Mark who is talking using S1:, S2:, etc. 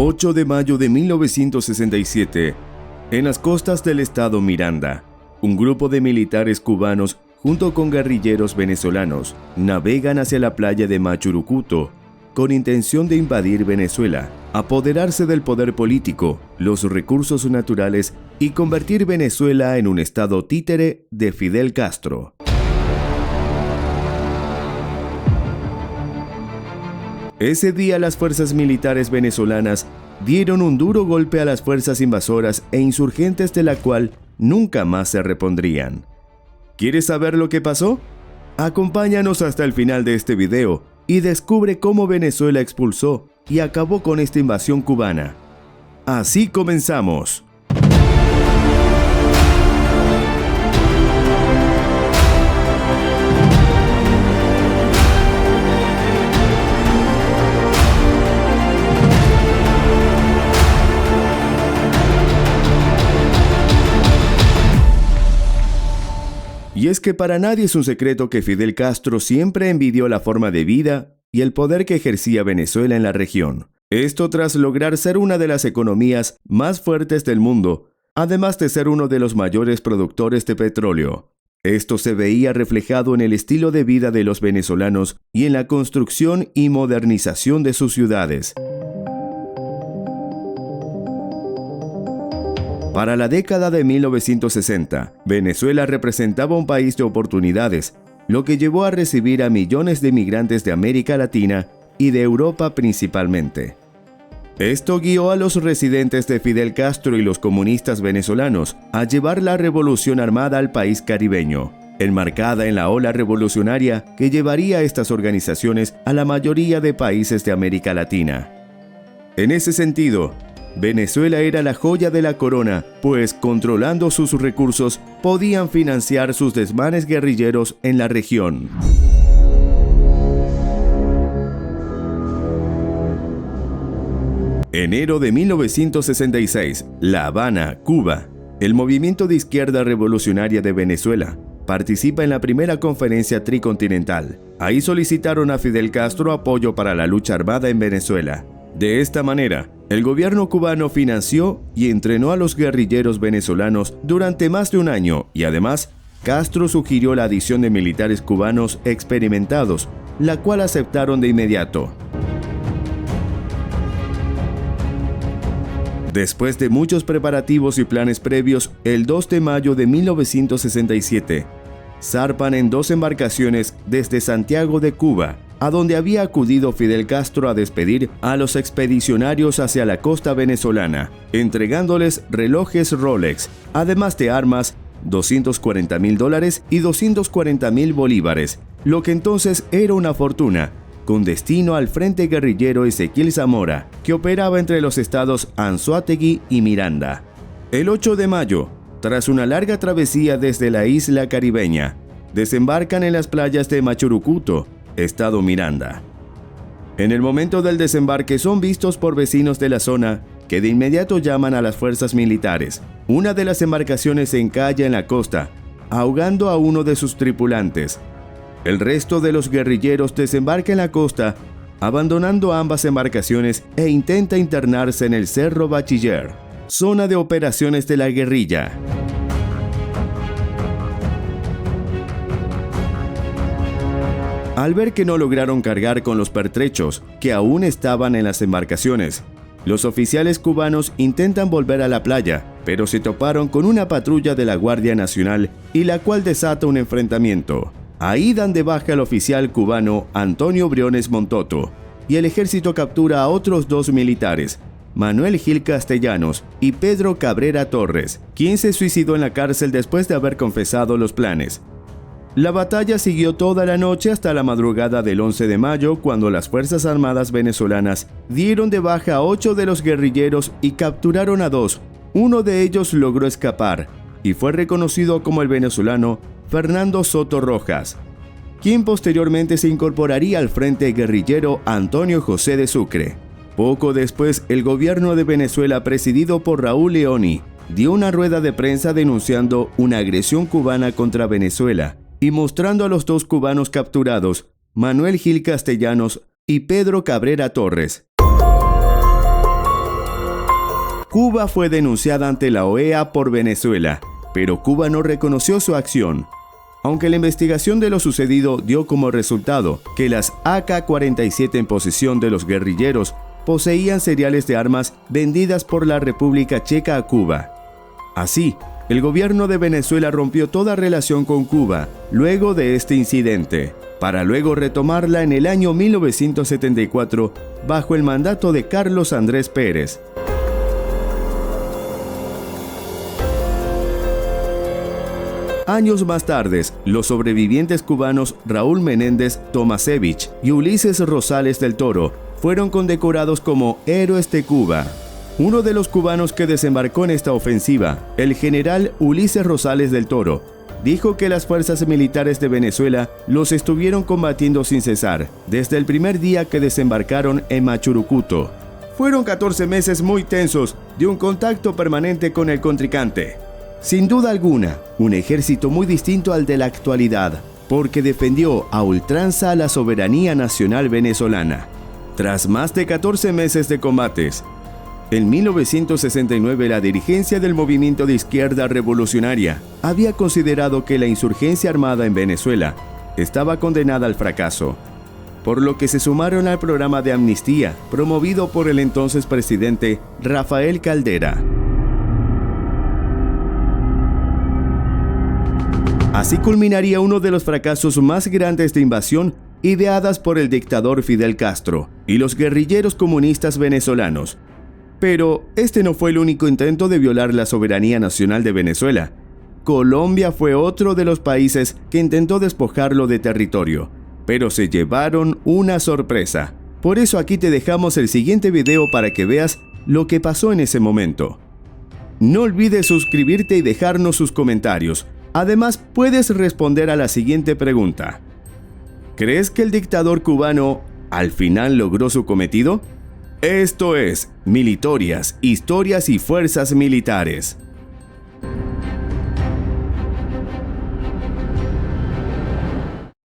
S1: 8 de mayo de 1967, en las costas del estado Miranda, un grupo de militares cubanos junto con guerrilleros venezolanos navegan hacia la playa de Machurucuto con intención de invadir Venezuela, apoderarse del poder político, los recursos naturales y convertir Venezuela en un estado títere de Fidel Castro. Ese día las fuerzas militares venezolanas dieron un duro golpe a las fuerzas invasoras e insurgentes de la cual nunca más se repondrían. ¿Quieres saber lo que pasó? Acompáñanos hasta el final de este video y descubre cómo Venezuela expulsó y acabó con esta invasión cubana. Así comenzamos. Y es que para nadie es un secreto que Fidel Castro siempre envidió la forma de vida y el poder que ejercía Venezuela en la región. Esto tras lograr ser una de las economías más fuertes del mundo, además de ser uno de los mayores productores de petróleo. Esto se veía reflejado en el estilo de vida de los venezolanos y en la construcción y modernización de sus ciudades. Para la década de 1960, Venezuela representaba un país de oportunidades, lo que llevó a recibir a millones de migrantes de América Latina y de Europa principalmente. Esto guió a los residentes de Fidel Castro y los comunistas venezolanos a llevar la revolución armada al país caribeño, enmarcada en la ola revolucionaria que llevaría a estas organizaciones a la mayoría de países de América Latina. En ese sentido, Venezuela era la joya de la corona, pues controlando sus recursos podían financiar sus desmanes guerrilleros en la región. Enero de 1966, La Habana, Cuba. El movimiento de izquierda revolucionaria de Venezuela participa en la primera conferencia tricontinental. Ahí solicitaron a Fidel Castro apoyo para la lucha armada en Venezuela. De esta manera, el gobierno cubano financió y entrenó a los guerrilleros venezolanos durante más de un año y además, Castro sugirió la adición de militares cubanos experimentados, la cual aceptaron de inmediato. Después de muchos preparativos y planes previos, el 2 de mayo de 1967, zarpan en 2 embarcaciones desde Santiago de Cuba, a donde había acudido Fidel Castro a despedir a los expedicionarios hacia la costa venezolana, entregándoles relojes Rolex, además de armas, $240,000 y 240,000 bolívares, lo que entonces era una fortuna, con destino al Frente Guerrillero Ezequiel Zamora, que operaba entre los estados Anzoátegui y Miranda. El 8 de mayo, tras una larga travesía desde la isla caribeña, desembarcan en las playas de Machurucuto, estado Miranda. En el momento del desembarque son vistos por vecinos de la zona que de inmediato llaman a las fuerzas militares. Una de las embarcaciones se encalla en la costa, ahogando a uno de sus tripulantes. El resto de los guerrilleros desembarca en la costa, abandonando ambas embarcaciones e intenta internarse en el Cerro Bachiller, zona de operaciones de la guerrilla. Al ver que no lograron cargar con los pertrechos que aún estaban en las embarcaciones, los oficiales cubanos intentan volver a la playa, pero se toparon con una patrulla de la Guardia Nacional y la cual desata un enfrentamiento. Ahí dan de baja al oficial cubano Antonio Briones Montoto y el ejército captura a otros 2 militares, Manuel Gil Castellanos y Pedro Cabrera Torres, quien se suicidó en la cárcel después de haber confesado los planes. La batalla siguió toda la noche hasta la madrugada del 11 de mayo, cuando las Fuerzas Armadas venezolanas dieron de baja a 8 de los guerrilleros y capturaron a 2. Uno de ellos logró escapar y fue reconocido como el venezolano Fernando Soto Rojas, quien posteriormente se incorporaría al frente guerrillero Antonio José de Sucre. Poco después, el gobierno de Venezuela, presidido por Raúl Leoni, dio una rueda de prensa denunciando una agresión cubana contra Venezuela y mostrando a los 2 cubanos capturados, Manuel Gil Castellanos y Pedro Cabrera Torres. Cuba fue denunciada ante la OEA por Venezuela, pero Cuba no reconoció su acción. Aunque la investigación de lo sucedido dio como resultado que las AK-47 en posesión de los guerrilleros poseían cereales de armas vendidas por la República Checa a Cuba. Así, el gobierno de Venezuela rompió toda relación con Cuba luego de este incidente, para luego retomarla en el año 1974 bajo el mandato de Carlos Andrés Pérez. Años más tarde, los sobrevivientes cubanos Raúl Menéndez Tomasevich y Ulises Rosales del Toro fueron condecorados como héroes de Cuba. Uno de los cubanos que desembarcó en esta ofensiva, el general Ulises Rosales del Toro, dijo que las fuerzas militares de Venezuela los estuvieron combatiendo sin cesar desde el primer día que desembarcaron en Machurucuto. Fueron 14 meses muy tensos de un contacto permanente con el contrincante. Sin duda alguna, un ejército muy distinto al de la actualidad, porque defendió a ultranza la soberanía nacional venezolana. Tras más de 14 meses de combates, en 1969 la dirigencia del movimiento de izquierda revolucionaria había considerado que la insurgencia armada en Venezuela estaba condenada al fracaso, por lo que se sumaron al programa de amnistía promovido por el entonces presidente Rafael Caldera. Así culminaría uno de los fracasos más grandes de invasión ideadas por el dictador Fidel Castro y los guerrilleros comunistas venezolanos. Pero este no fue el único intento de violar la soberanía nacional de Venezuela. Colombia fue otro de los países que intentó despojarlo de territorio, pero se llevaron una sorpresa. Por eso aquí te dejamos el siguiente video para que veas lo que pasó en ese momento. No olvides suscribirte y dejarnos sus comentarios. Además, puedes responder a la siguiente pregunta. ¿Crees que el dictador cubano al final logró su cometido? Esto es Militorias, Historias y Fuerzas Militares.